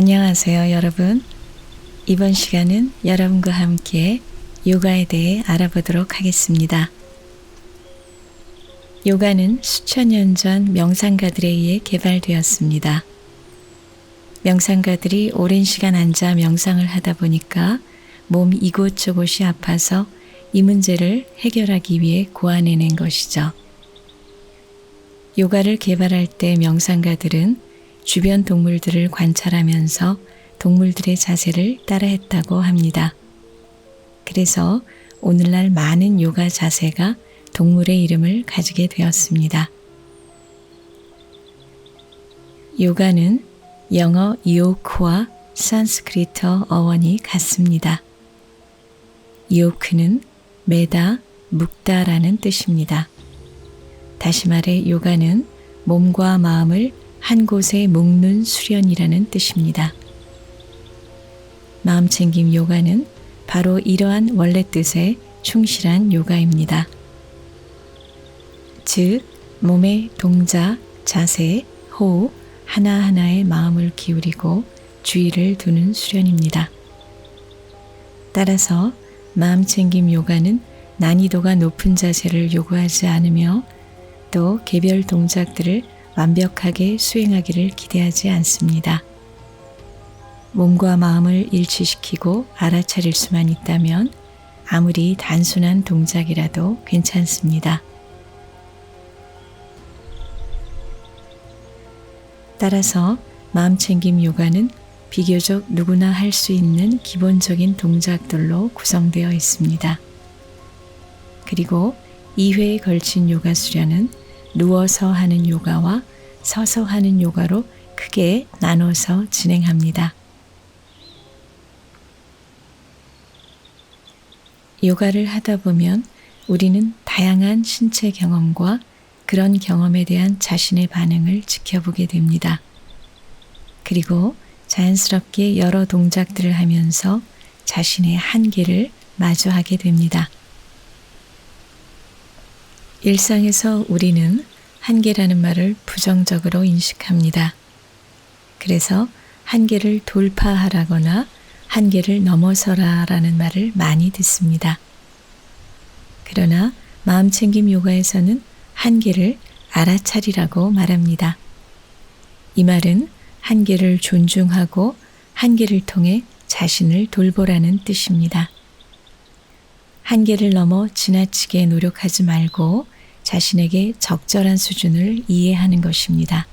안녕하세요, 여러분. 이번 시간은 여러분과 함께 요가에 대해 알아보도록 하겠습니다. 요가는 수천 년 전 명상가들에 의해 개발되었습니다. 명상가들이 오랜 시간 앉아 명상을 하다 보니까 몸 이곳저곳이 아파서 이 문제를 해결하기 위해 고안해낸 것이죠. 요가를 개발할 때 명상가들은 주변 동물들을 관찰하면서 동물들의 자세를 따라했다고 합니다. 그래서 오늘날 많은 요가 자세가 동물의 이름을 가지게 되었습니다. 요가는 영어 요크와 산스크리트 어원이 같습니다. 요크는 매다, 묶다라는 뜻입니다. 다시 말해 요가는 몸과 마음을 한 곳에 묶는 수련이라는 뜻입니다. 마음챙김 요가는 바로 이러한 원래 뜻에 충실한 요가입니다. 즉, 몸의 동작, 자세, 호흡 하나하나에 마음을 기울이고 주의를 두는 수련입니다. 따라서 마음챙김 요가는 난이도가 높은 자세를 요구하지 않으며 또 개별 동작들을 완벽하게 수행하기를 기대하지 않습니다. 몸과 마음을 일치시키고 알아차릴 수만 있다면 아무리 단순한 동작이라도 괜찮습니다. 따라서 마음챙김 요가는 비교적 누구나 할 수 있는 기본적인 동작들로 구성되어 있습니다. 그리고 2회에 걸친 요가 수련은 누워서 하는 요가와 서서 하는 요가로 크게 나눠서 진행합니다. 요가를 하다 보면 우리는 다양한 신체 경험과 그런 경험에 대한 자신의 반응을 지켜보게 됩니다. 그리고 자연스럽게 여러 동작들을 하면서 자신의 한계를 마주하게 됩니다. 일상에서 우리는 한계라는 말을 부정적으로 인식합니다. 그래서 한계를 돌파하라거나 한계를 넘어서라라는 말을 많이 듣습니다. 그러나 마음챙김 요가에서는 한계를 알아차리라고 말합니다. 이 말은 한계를 존중하고 한계를 통해 자신을 돌보라는 뜻입니다. 한계를 넘어 지나치게 노력하지 말고 자신에게 적절한 수준을 이해하는 것입니다.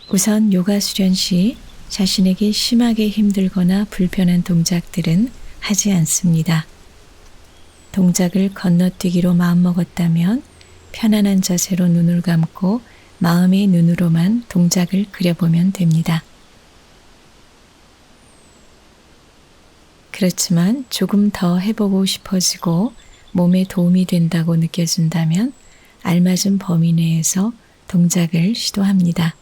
우선 요가 수련 시 자신에게 심하게 힘들거나 불편한 동작들은 하지 않습니다. 동작을 건너뛰기로 마음먹었다면 편안한 자세로 눈을 감고 마음의 눈으로만 동작을 그려보면 됩니다. 그렇지만 조금 더 해보고 싶어지고 몸에 도움이 된다고 느껴진다면 알맞은 범위 내에서 동작을 시도합니다.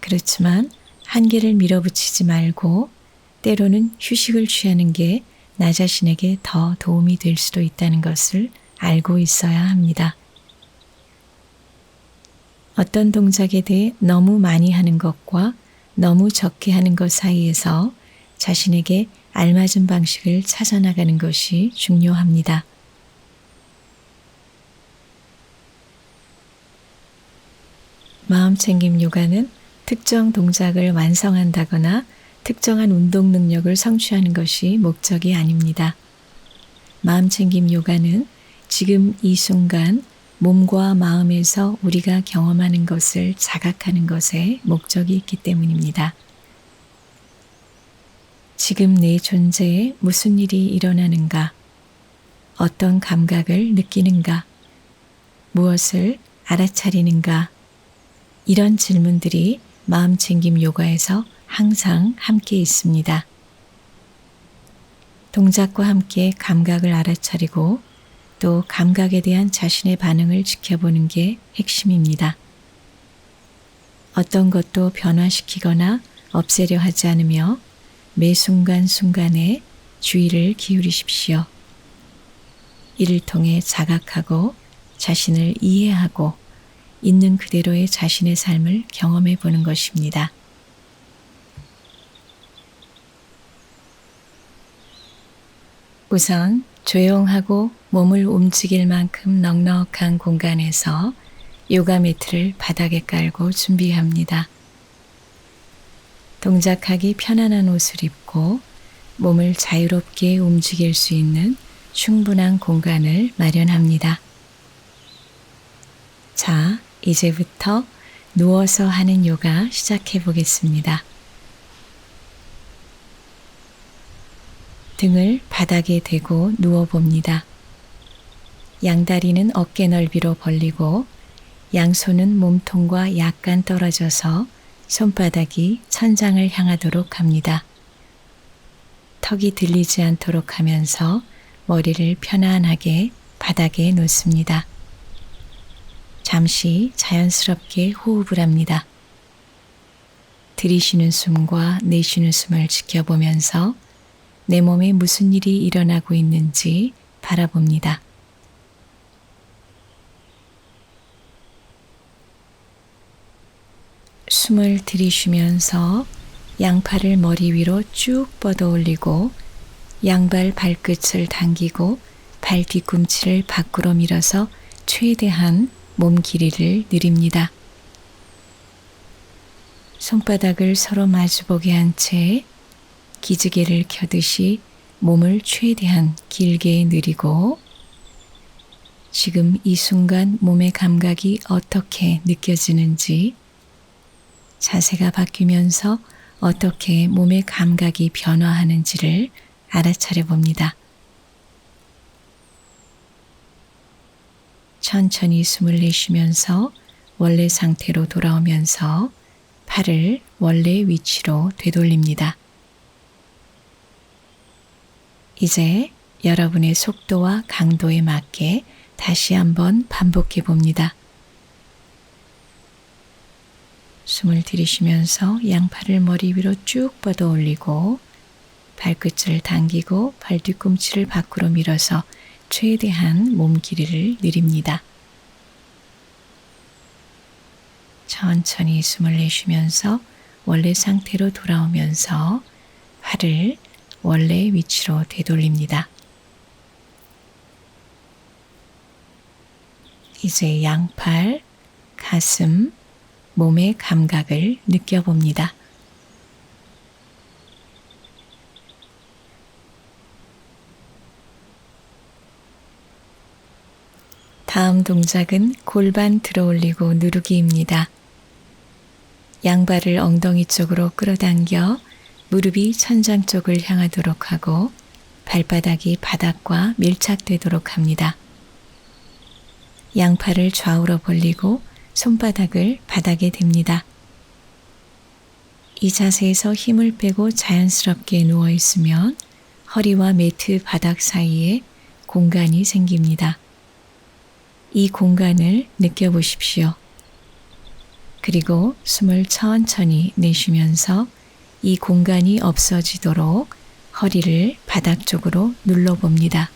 그렇지만 한계를 밀어붙이지 말고 때로는 휴식을 취하는 게 나 자신에게 더 도움이 될 수도 있다는 것을 알고 있어야 합니다. 어떤 동작에 대해 너무 많이 하는 것과 너무 적게 하는 것 사이에서 자신에게 알맞은 방식을 찾아나가는 것이 중요합니다. 마음챙김 요가는 특정 동작을 완성한다거나 특정한 운동 능력을 성취하는 것이 목적이 아닙니다. 마음챙김 요가는 지금 이 순간 몸과 마음에서 우리가 경험하는 것을 자각하는 것에 목적이 있기 때문입니다. 지금 내 존재에 무슨 일이 일어나는가? 어떤 감각을 느끼는가? 무엇을 알아차리는가? 이런 질문들이 마음챙김 요가에서 항상 함께 있습니다. 동작과 함께 감각을 알아차리고 또 감각에 대한 자신의 반응을 지켜보는 게 핵심입니다. 어떤 것도 변화시키거나 없애려 하지 않으며 매 순간순간에 주의를 기울이십시오. 이를 통해 자각하고 자신을 이해하고 있는 그대로의 자신의 삶을 경험해 보는 것입니다. 우선 조용하고 몸을 움직일 만큼 넉넉한 공간에서 요가 매트를 바닥에 깔고 준비합니다. 동작하기 편안한 옷을 입고 몸을 자유롭게 움직일 수 있는 충분한 공간을 마련합니다. 자, 이제부터 누워서 하는 요가 시작해 보겠습니다. 등을 바닥에 대고 누워봅니다. 양다리는 어깨 넓이로 벌리고 양손은 몸통과 약간 떨어져서 손바닥이 천장을 향하도록 합니다. 턱이 들리지 않도록 하면서 머리를 편안하게 바닥에 놓습니다. 잠시 자연스럽게 호흡을 합니다. 들이쉬는 숨과 내쉬는 숨을 지켜보면서 내 몸에 무슨 일이 일어나고 있는지 바라봅니다. 숨을 들이쉬면서 양팔을 머리 위로 쭉 뻗어 올리고 양발 발끝을 당기고 발 뒤꿈치를 밖으로 밀어서 최대한 몸 길이를 늘립니다. 손바닥을 서로 마주보게 한 채 기지개를 켜듯이 몸을 최대한 길게 늘리고 지금 이 순간 몸의 감각이 어떻게 느껴지는지 자세가 바뀌면서 어떻게 몸의 감각이 변화하는지를 알아차려 봅니다. 천천히 숨을 내쉬면서 원래 상태로 돌아오면서 팔을 원래 위치로 되돌립니다. 이제 여러분의 속도와 강도에 맞게 다시 한번 반복해 봅니다. 숨을 들이쉬면서 양팔을 머리 위로 쭉 뻗어 올리고 발끝을 당기고 발 뒤꿈치를 밖으로 밀어서 최대한 몸 길이를 늘립니다. 천천히 숨을 내쉬면서 원래 상태로 돌아오면서 팔을 원래 위치로 되돌립니다. 이제 양팔, 가슴, 몸의 감각을 느껴봅니다. 다음 동작은 골반 들어 올리고 누르기입니다. 양발을 엉덩이 쪽으로 끌어당겨 무릎이 천장 쪽을 향하도록 하고 발바닥이 바닥과 밀착되도록 합니다. 양팔을 좌우로 벌리고 손바닥을 바닥에 댑니다. 이 자세에서 힘을 빼고 자연스럽게 누워 있으면 허리와 매트 바닥 사이에 공간이 생깁니다. 이 공간을 느껴보십시오. 그리고 숨을 천천히 내쉬면서 이 공간이 없어지도록 허리를 바닥 쪽으로 눌러봅니다.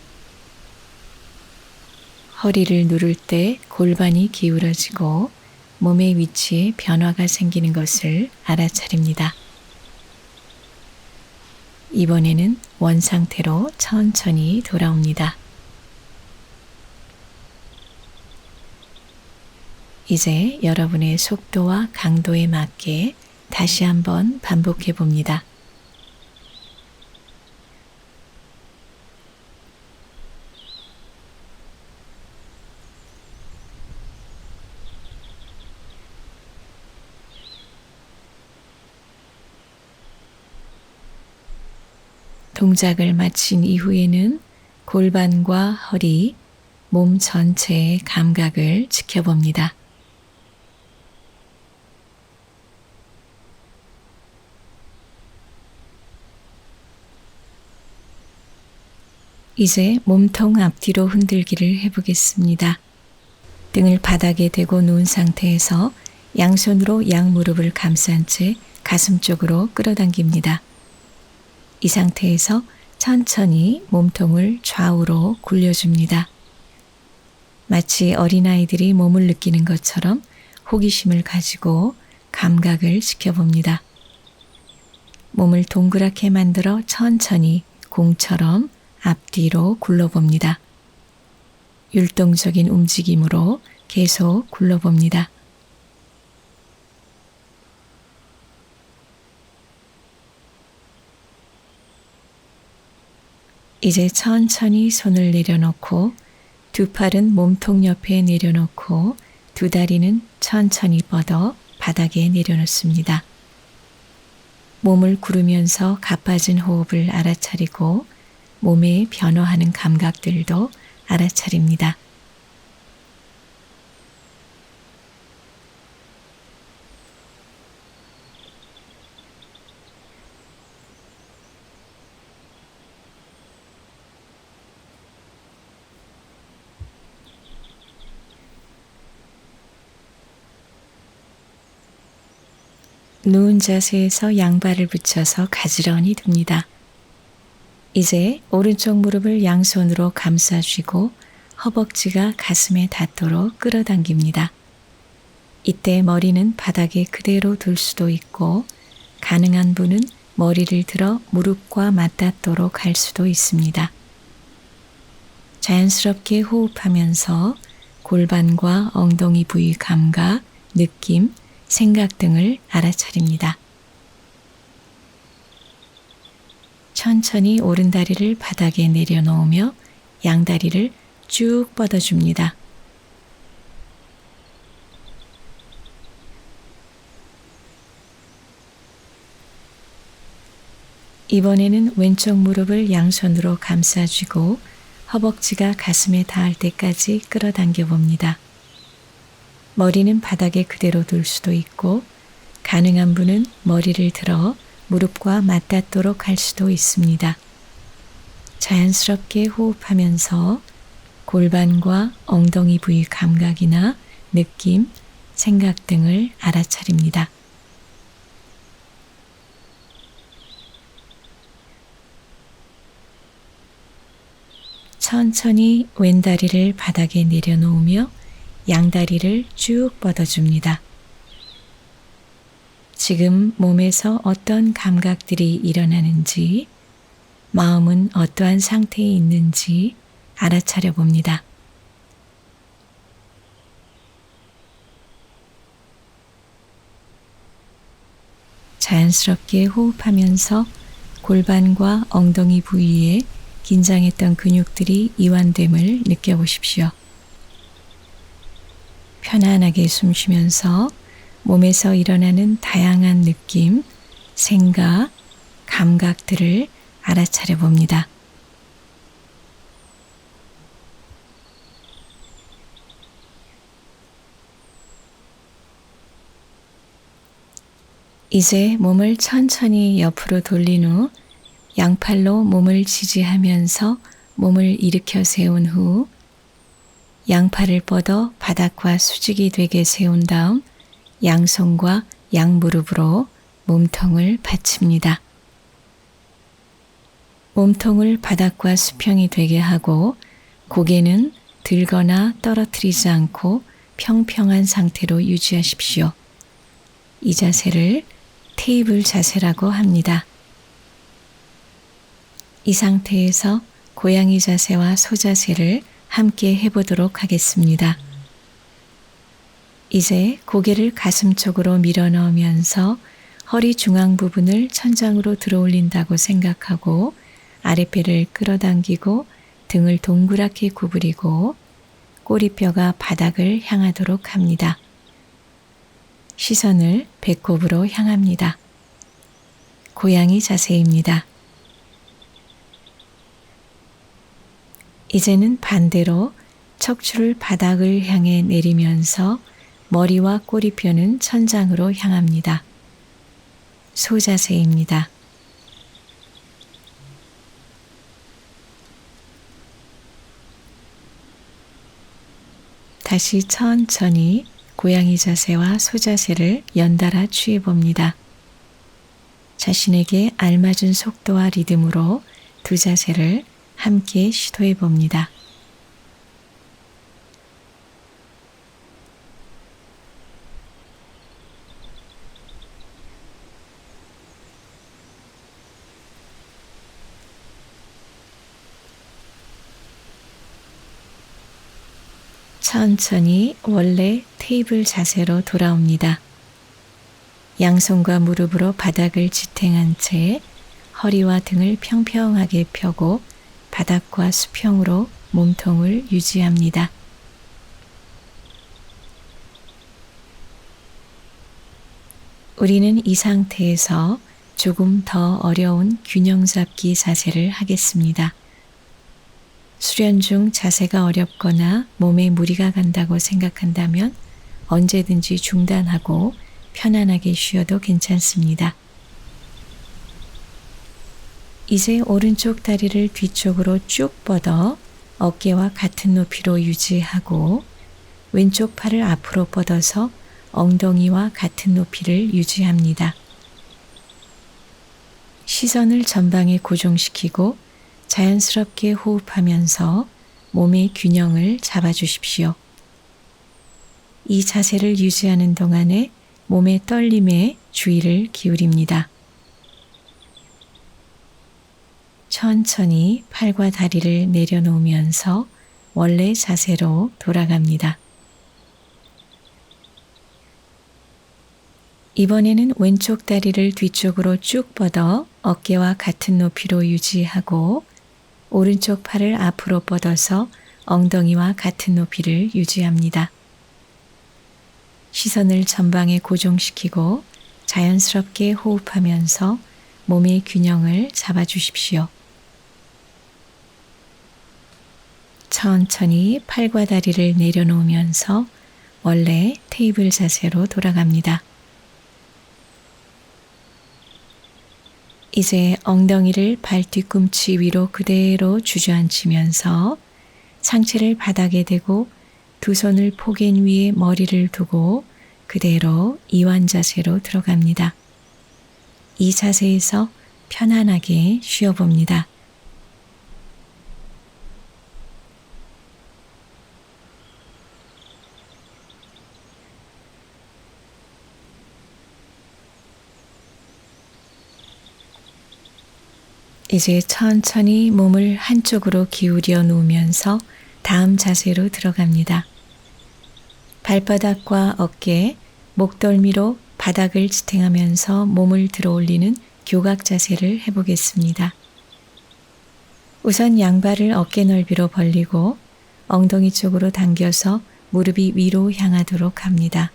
허리를 누를 때 골반이 기울어지고 몸의 위치에 변화가 생기는 것을 알아차립니다. 이번에는 원상태로 천천히 돌아옵니다. 이제 여러분의 속도와 강도에 맞게 다시 한번 반복해 봅니다. 동작을 마친 이후에는 골반과 허리, 몸 전체의 감각을 지켜봅니다. 이제 몸통 앞뒤로 흔들기를 해보겠습니다. 등을 바닥에 대고 누운 상태에서 양손으로 양무릎을 감싼 채 가슴 쪽으로 끌어당깁니다. 이 상태에서 천천히 몸통을 좌우로 굴려줍니다. 마치 어린아이들이 몸을 느끼는 것처럼 호기심을 가지고 감각을 지켜봅니다. 몸을 동그랗게 만들어 천천히 공처럼 앞뒤로 굴러봅니다. 율동적인 움직임으로 계속 굴러봅니다. 이제 천천히 손을 내려놓고 두 팔은 몸통 옆에 내려놓고 두 다리는 천천히 뻗어 바닥에 내려놓습니다. 몸을 구르면서 가빠진 호흡을 알아차리고 몸에 변화하는 감각들도 알아차립니다. 누운 자세에서 양발을 붙여서 가지런히 둡니다. 이제 오른쪽 무릎을 양손으로 감싸쥐고 허벅지가 가슴에 닿도록 끌어당깁니다. 이때 머리는 바닥에 그대로 둘 수도 있고 가능한 분은 머리를 들어 무릎과 맞닿도록 할 수도 있습니다. 자연스럽게 호흡하면서 골반과 엉덩이 부위 감각, 느낌, 생각 등을 알아차립니다. 천천히 오른다리를 바닥에 내려놓으며 양다리를 쭉 뻗어줍니다. 이번에는 왼쪽 무릎을 양손으로 감싸쥐고 허벅지가 가슴에 닿을 때까지 끌어당겨 봅니다. 머리는 바닥에 그대로 둘 수도 있고 가능한 분은 머리를 들어 무릎과 맞닿도록 할 수도 있습니다. 자연스럽게 호흡하면서 골반과 엉덩이 부위 감각이나 느낌, 생각 등을 알아차립니다. 천천히 왼다리를 바닥에 내려놓으며 양다리를 쭉 뻗어줍니다. 지금 몸에서 어떤 감각들이 일어나는지, 마음은 어떠한 상태에 있는지 알아차려 봅니다. 자연스럽게 호흡하면서 골반과 엉덩이 부위에 긴장했던 근육들이 이완됨을 느껴보십시오. 편안하게 숨 쉬면서 몸에서 일어나는 다양한 느낌, 생각, 감각들을 알아차려 봅니다. 이제 몸을 천천히 옆으로 돌린 후 양팔로 몸을 지지하면서 몸을 일으켜 세운 후 양팔을 뻗어 바닥과 수직이 되게 세운 다음 양손과 양무릎으로 몸통을 받칩니다. 몸통을 바닥과 수평이 되게 하고 고개는 들거나 떨어뜨리지 않고 평평한 상태로 유지하십시오. 이 자세를 테이블 자세라고 합니다. 이 상태에서 고양이 자세와 소자세를 함께 해보도록 하겠습니다. 이제 고개를 가슴 쪽으로 밀어 넣으면서 허리 중앙 부분을 천장으로 들어 올린다고 생각하고 아랫배를 끌어당기고 등을 동그랗게 구부리고 꼬리뼈가 바닥을 향하도록 합니다. 시선을 배꼽으로 향합니다. 고양이 자세입니다. 이제는 반대로 척추를 바닥을 향해 내리면서 머리와 꼬리뼈는 천장으로 향합니다. 소자세입니다. 다시 천천히 고양이 자세와 소자세를 연달아 취해 봅니다. 자신에게 알맞은 속도와 리듬으로 두 자세를 함께 시도해 봅니다. 천천히 원래 테이블 자세로 돌아옵니다. 양손과 무릎으로 바닥을 지탱한 채 허리와 등을 평평하게 펴고 바닥과 수평으로 몸통을 유지합니다. 우리는 이 상태에서 조금 더 어려운 균형 잡기 자세를 하겠습니다. 수련 중 자세가 어렵거나 몸에 무리가 간다고 생각한다면 언제든지 중단하고 편안하게 쉬어도 괜찮습니다. 이제 오른쪽 다리를 뒤쪽으로 쭉 뻗어 어깨와 같은 높이로 유지하고 왼쪽 팔을 앞으로 뻗어서 엉덩이와 같은 높이를 유지합니다. 시선을 전방에 고정시키고 자연스럽게 호흡하면서 몸의 균형을 잡아주십시오. 이 자세를 유지하는 동안에 몸의 떨림에 주의를 기울입니다. 천천히 팔과 다리를 내려놓으면서 원래 자세로 돌아갑니다. 이번에는 왼쪽 다리를 뒤쪽으로 쭉 뻗어 어깨와 같은 높이로 유지하고 오른쪽 팔을 앞으로 뻗어서 엉덩이와 같은 높이를 유지합니다. 시선을 전방에 고정시키고 자연스럽게 호흡하면서 몸의 균형을 잡아주십시오. 천천히 팔과 다리를 내려놓으면서 원래 테이블 자세로 돌아갑니다. 이제 엉덩이를 발 뒤꿈치 위로 그대로 주저앉히면서 상체를 바닥에 대고 두 손을 폭엔 위에 머리를 두고 그대로 이완 자세로 들어갑니다. 이 자세에서 편안하게 쉬어봅니다. 이제 천천히 몸을 한쪽으로 기울여 놓으면서 다음 자세로 들어갑니다. 발바닥과 어깨, 목덜미로 바닥을 지탱하면서 몸을 들어 올리는 교각 자세를 해보겠습니다. 우선 양발을 어깨 넓이로 벌리고 엉덩이 쪽으로 당겨서 무릎이 위로 향하도록 합니다.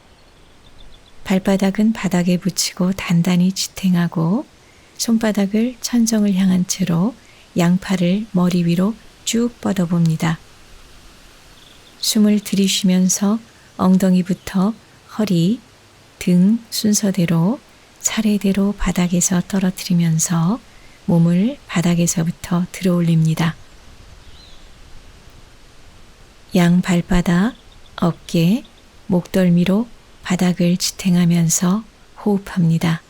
발바닥은 바닥에 붙이고 단단히 지탱하고 손바닥을 천정을 향한 채로 양팔을 머리 위로 쭉 뻗어봅니다. 숨을 들이쉬면서 엉덩이부터 허리, 등 순서대로 차례대로 바닥에서 떨어뜨리면서 몸을 바닥에서부터 들어 올립니다. 양 발바닥, 어깨, 목덜미로 바닥을 지탱하면서 호흡합니다.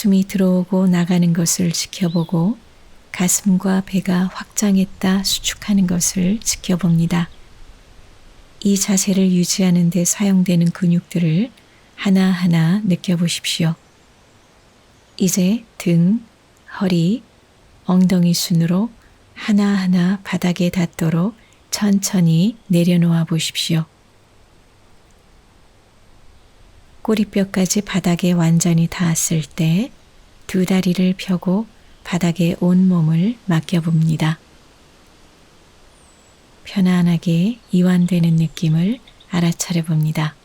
숨이 들어오고 나가는 것을 지켜보고 가슴과 배가 확장했다 수축하는 것을 지켜봅니다. 이 자세를 유지하는 데 사용되는 근육들을 하나하나 느껴보십시오. 이제 등, 허리, 엉덩이 순으로 하나하나 바닥에 닿도록 천천히 내려놓아 보십시오. 꼬리뼈까지 바닥에 완전히 닿았을 때 두 다리를 펴고 바닥에 온 몸을 맡겨봅니다. 편안하게 이완되는 느낌을 알아차려 봅니다.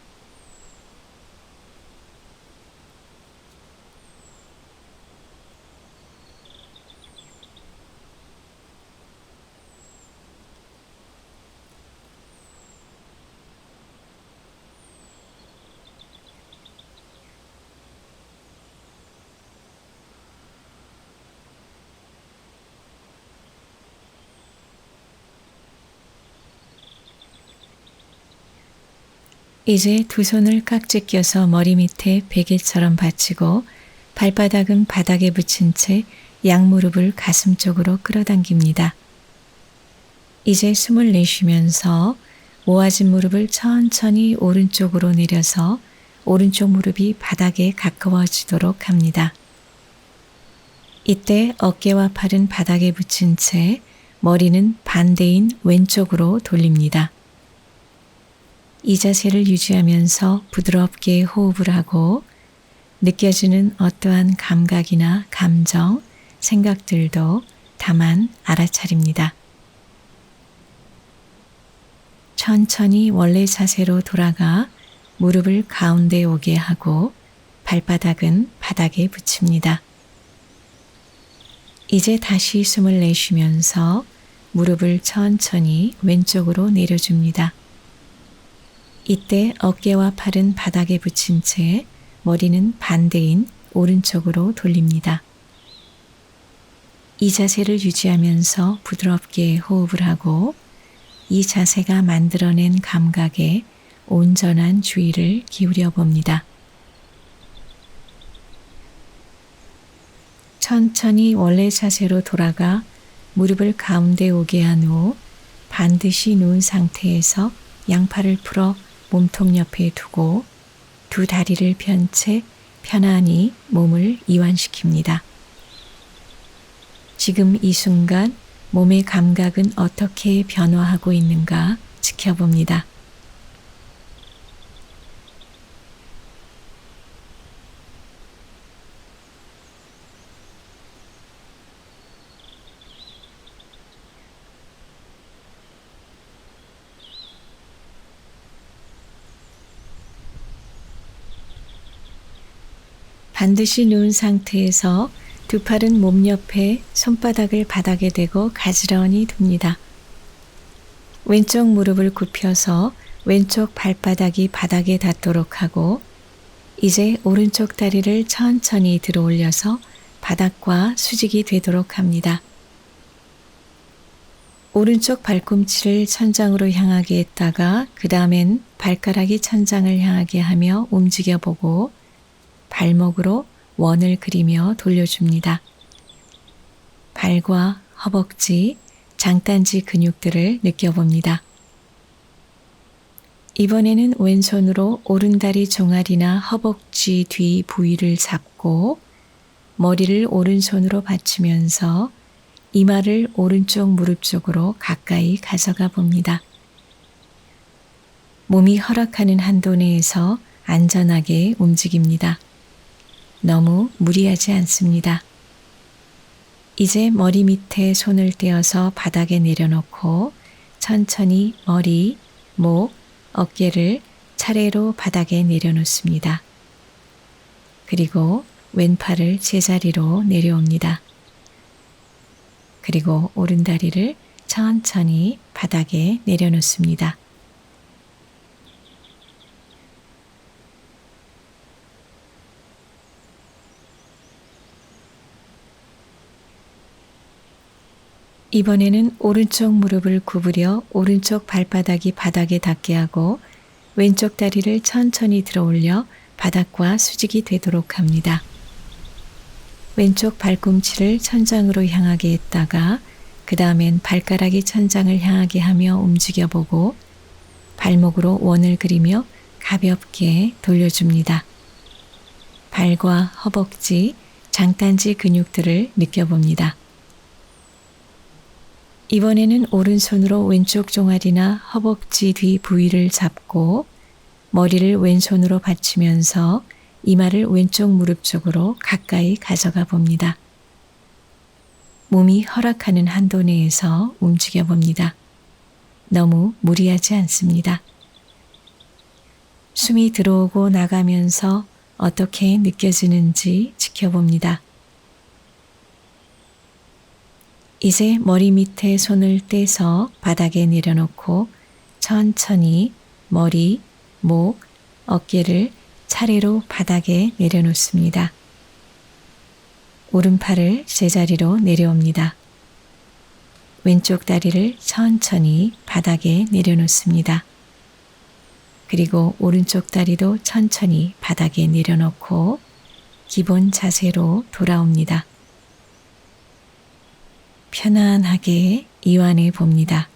이제 두 손을 깍지 껴서 머리 밑에 베개처럼 받치고 발바닥은 바닥에 붙인 채 양무릎을 가슴 쪽으로 끌어당깁니다. 이제 숨을 내쉬면서 모아진 무릎을 천천히 오른쪽으로 내려서 오른쪽 무릎이 바닥에 가까워지도록 합니다. 이때 어깨와 팔은 바닥에 붙인 채 머리는 반대인 왼쪽으로 돌립니다. 이 자세를 유지하면서 부드럽게 호흡을 하고 느껴지는 어떠한 감각이나 감정, 생각들도 다만 알아차립니다. 천천히 원래 자세로 돌아가 무릎을 가운데 오게 하고 발바닥은 바닥에 붙입니다. 이제 다시 숨을 내쉬면서 무릎을 천천히 왼쪽으로 내려줍니다. 이때 어깨와 팔은 바닥에 붙인 채 머리는 반대인 오른쪽으로 돌립니다. 이 자세를 유지하면서 부드럽게 호흡을 하고 이 자세가 만들어낸 감각에 온전한 주의를 기울여 봅니다. 천천히 원래 자세로 돌아가 무릎을 가운데 오게 한 후 반드시 누운 상태에서 양팔을 풀어 몸통 옆에 두고 두 다리를 편 채 편안히 몸을 이완시킵니다. 지금 이 순간 몸의 감각은 어떻게 변화하고 있는가 지켜봅니다. 반드시 누운 상태에서 두 팔은 몸 옆에 손바닥을 바닥에 대고 가지런히 둡니다. 왼쪽 무릎을 굽혀서 왼쪽 발바닥이 바닥에 닿도록 하고 이제 오른쪽 다리를 천천히 들어 올려서 바닥과 수직이 되도록 합니다. 오른쪽 발꿈치를 천장으로 향하게 했다가 그 다음엔 발가락이 천장을 향하게 하며 움직여 보고 발목으로 원을 그리며 돌려줍니다. 발과 허벅지, 장단지 근육들을 느껴봅니다. 이번에는 왼손으로 오른다리 종아리나 허벅지 뒤 부위를 잡고 머리를 오른손으로 받치면서 이마를 오른쪽 무릎 쪽으로 가까이 가져가 봅니다. 몸이 허락하는 한도 내에서 안전하게 움직입니다. 너무 무리하지 않습니다. 이제 머리 밑에 손을 떼어서 바닥에 내려놓고 천천히 머리, 목, 어깨를 차례로 바닥에 내려놓습니다. 그리고 왼팔을 제자리로 내려옵니다. 그리고 오른다리를 천천히 바닥에 내려놓습니다. 이번에는 오른쪽 무릎을 구부려 오른쪽 발바닥이 바닥에 닿게 하고 왼쪽 다리를 천천히 들어 올려 바닥과 수직이 되도록 합니다. 왼쪽 발꿈치를 천장으로 향하게 했다가 그 다음엔 발가락이 천장을 향하게 하며 움직여 보고 발목으로 원을 그리며 가볍게 돌려줍니다. 발과 허벅지, 장단지 근육들을 느껴봅니다. 이번에는 오른손으로 왼쪽 종아리나 허벅지 뒤 부위를 잡고 머리를 왼손으로 받치면서 이마를 왼쪽 무릎 쪽으로 가까이 가져가 봅니다. 몸이 허락하는 한도 내에서 움직여 봅니다. 너무 무리하지 않습니다. 숨이 들어오고 나가면서 어떻게 느껴지는지 지켜봅니다. 이제 머리 밑에 손을 떼서 바닥에 내려놓고 천천히 머리, 목, 어깨를 차례로 바닥에 내려놓습니다. 오른팔을 제자리로 내려옵니다. 왼쪽 다리를 천천히 바닥에 내려놓습니다. 그리고 오른쪽 다리도 천천히 바닥에 내려놓고 기본 자세로 돌아옵니다. 편안하게 이완해 봅니다.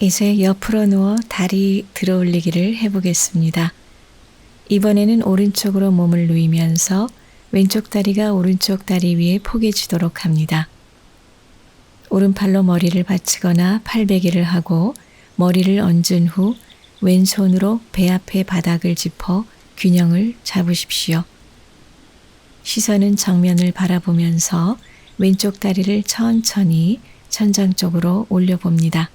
이제 옆으로 누워 다리 들어 올리기를 해보겠습니다. 이번에는 오른쪽으로 몸을 누이면서 왼쪽 다리가 오른쪽 다리 위에 포개지도록 합니다. 오른팔로 머리를 받치거나 팔베개를 하고 머리를 얹은 후 왼손으로 배 앞에 바닥을 짚어 균형을 잡으십시오. 시선은 정면을 바라보면서 왼쪽 다리를 천천히 천장 쪽으로 올려봅니다.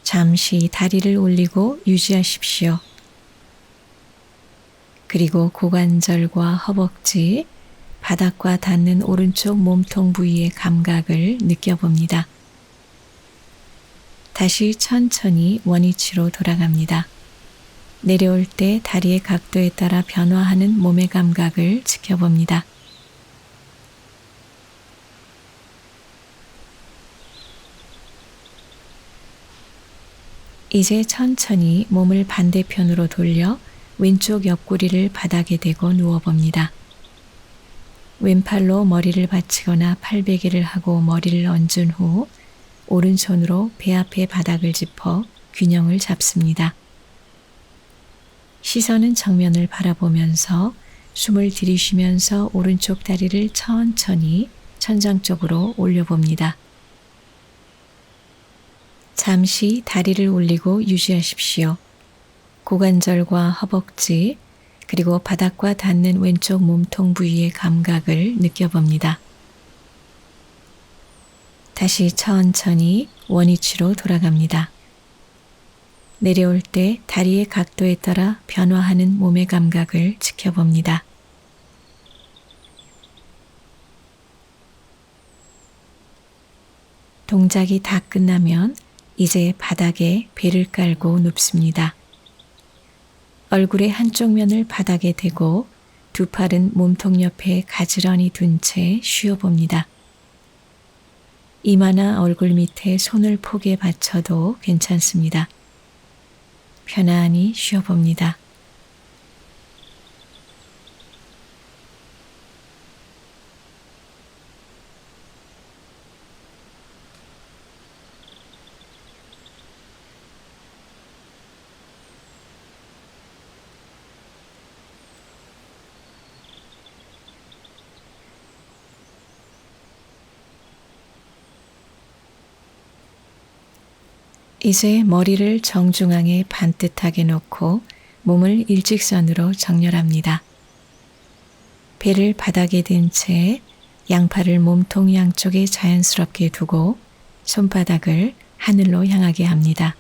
잠시 다리를 올리고 유지하십시오. 그리고 고관절과 허벅지, 바닥과 닿는 오른쪽 몸통 부위의 감각을 느껴봅니다. 다시 천천히 원위치로 돌아갑니다. 내려올 때 다리의 각도에 따라 변화하는 몸의 감각을 지켜봅니다. 이제 천천히 몸을 반대편으로 돌려 왼쪽 옆구리를 바닥에 대고 누워봅니다. 왼팔로 머리를 받치거나 팔베개를 하고 머리를 얹은 후 오른손으로 배 앞에 바닥을 짚어 균형을 잡습니다. 시선은 정면을 바라보면서 숨을 들이쉬면서 오른쪽 다리를 천천히 천장 쪽으로 올려봅니다. 잠시 다리를 올리고 유지하십시오. 고관절과 허벅지, 그리고 바닥과 닿는 왼쪽 몸통 부위의 감각을 느껴봅니다. 다시 천천히 원위치로 돌아갑니다. 내려올 때 다리의 각도에 따라 변화하는 몸의 감각을 지켜봅니다. 동작이 다 끝나면 이제 바닥에 배를 깔고 눕습니다. 얼굴의 한쪽 면을 바닥에 대고 두 팔은 몸통 옆에 가지런히 둔 채 쉬어봅니다. 이마나 얼굴 밑에 손을 폭에 받쳐도 괜찮습니다. 편안히 쉬어봅니다. 이제 머리를 정중앙에 반듯하게 놓고 몸을 일직선으로 정렬합니다. 배를 바닥에 든 채 양팔을 몸통 양쪽에 자연스럽게 두고 손바닥을 하늘로 향하게 합니다.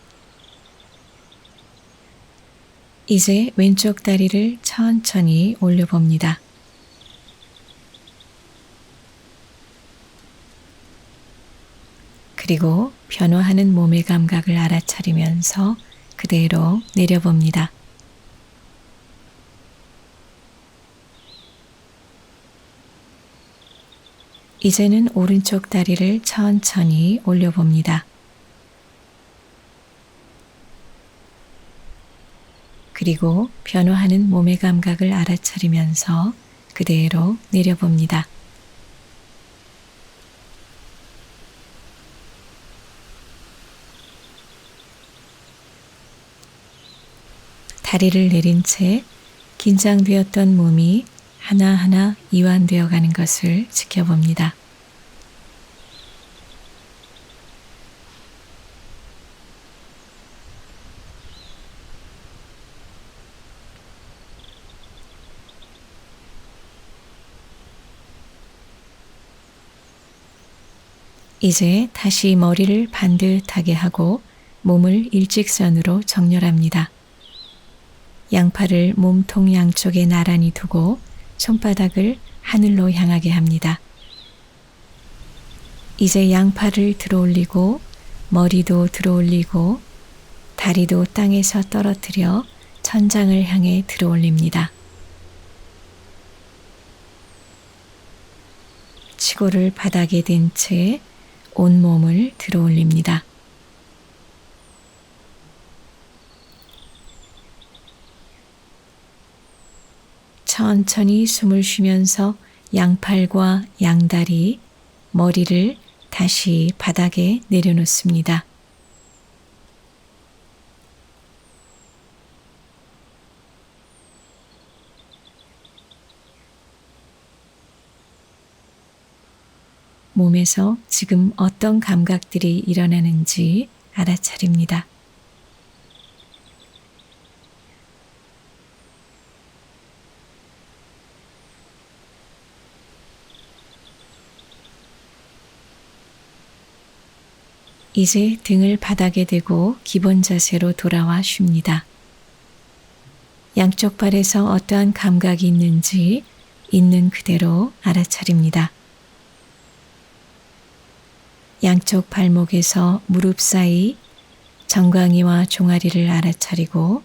이제 왼쪽 다리를 천천히 올려봅니다. 그리고 변화하는 몸의 감각을 알아차리면서 그대로 내려봅니다. 이제는 오른쪽 다리를 천천히 올려봅니다. 그리고 변화하는 몸의 감각을 알아차리면서 그대로 내려봅니다. 다리를 내린 채 긴장되었던 몸이 하나하나 이완되어 가는 것을 지켜봅니다. 이제 다시 머리를 반듯하게 하고 몸을 일직선으로 정렬합니다. 양팔을 몸통 양쪽에 나란히 두고 손바닥을 하늘로 향하게 합니다. 이제 양팔을 들어올리고 머리도 들어올리고 다리도 땅에서 떨어뜨려 천장을 향해 들어올립니다. 치고를 바닥에 댄 채 온몸을 들어올립니다. 천천히 숨을 쉬면서 양팔과 양다리, 머리를 다시 바닥에 내려놓습니다. 몸에서 지금 어떤 감각들이 일어나는지 알아차립니다. 이제 등을 바닥에 대고 기본 자세로 돌아와 쉽니다. 양쪽 발에서 어떠한 감각이 있는지 있는 그대로 알아차립니다. 양쪽 발목에서 무릎 사이 정강이와 종아리를 알아차리고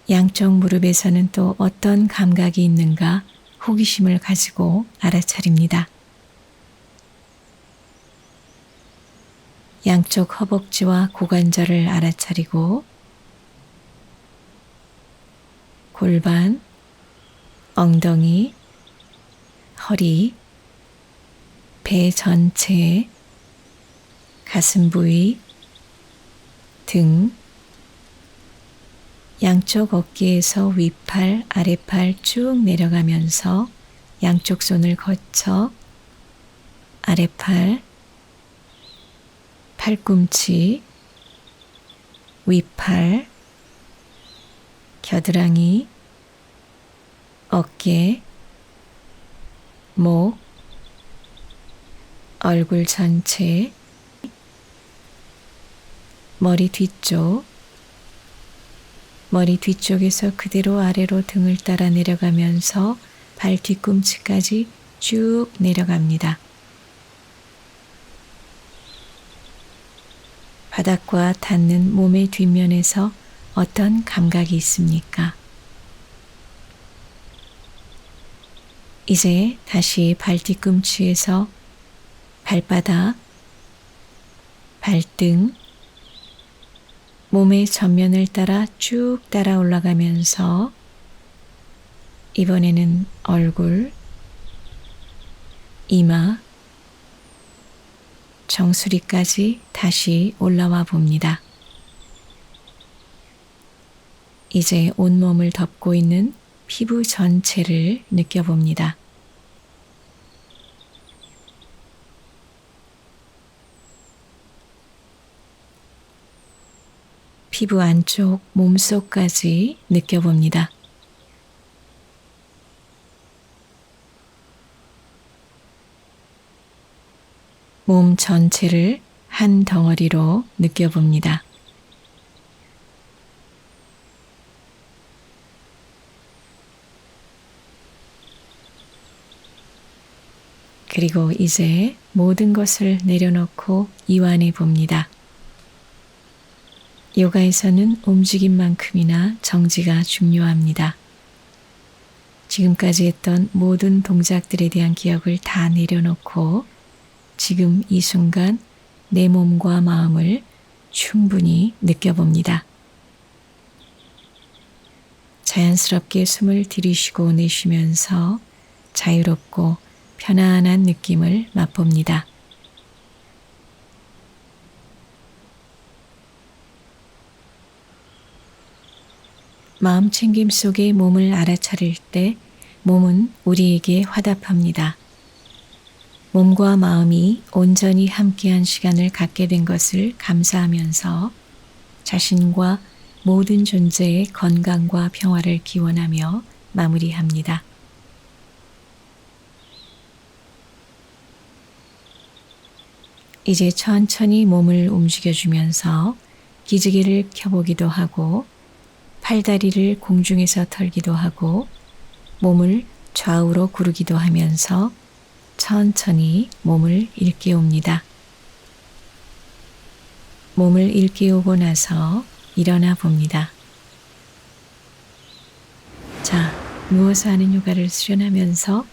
양쪽 무릎에서는 또 어떤 감각이 있는가 호기심을 가지고 알아차립니다. 양쪽 허벅지와 고관절을 알아차리고 골반, 엉덩이, 허리, 배 전체, 가슴 부위, 등, 양쪽 어깨에서 윗팔, 아랫팔 쭉 내려가면서 양쪽 손을 거쳐 아랫팔, 팔꿈치, 윗팔, 겨드랑이, 어깨, 목, 얼굴 전체, 머리 뒤쪽, 머리 뒤쪽에서 그대로 아래로 등을 따라 내려가면서 발 뒤꿈치까지 쭉 내려갑니다. 바닥과 닿는 몸의 뒷면에서 어떤 감각이 있습니까? 이제 다시 발 뒤꿈치에서 발바닥, 발등, 몸의 전면을 따라 쭉 따라 올라가면서 이번에는 얼굴, 이마, 정수리까지 다시 올라와 봅니다. 이제 온몸을 덮고 있는 피부 전체를 느껴봅니다. 피부 안쪽 몸속까지 느껴봅니다. 몸 전체를 한 덩어리로 느껴봅니다. 그리고 이제 모든 것을 내려놓고 이완해 봅니다. 요가에서는 움직임만큼이나 정지가 중요합니다. 지금까지 했던 모든 동작들에 대한 기억을 다 내려놓고 지금 이 순간 내 몸과 마음을 충분히 느껴봅니다. 자연스럽게 숨을 들이쉬고 내쉬면서 자유롭고 편안한 느낌을 맛봅니다. 마음챙김 속에 몸을 알아차릴 때 몸은 우리에게 화답합니다. 몸과 마음이 온전히 함께한 시간을 갖게 된 것을 감사하면서 자신과 모든 존재의 건강과 평화를 기원하며 마무리합니다. 이제 천천히 몸을 움직여주면서 기지개를 켜보기도 하고 팔다리를 공중에서 털기도 하고 몸을 좌우로 구르기도 하면서 천천히 몸을 일깨웁니다. 몸을 일깨우고 나서 일어나 봅니다. 자, 누워서 하는 요가를 수련하면서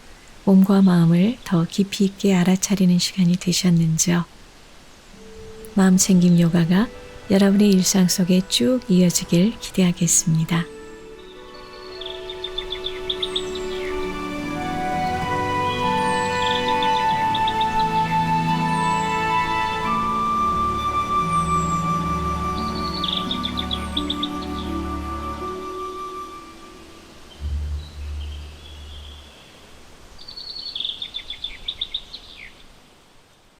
몸과 마음을 더 깊이 있게 알아차리는 시간이 되셨는지요? 마음챙김 요가가 여러분의 일상 속에 쭉 이어지길 기대하겠습니다.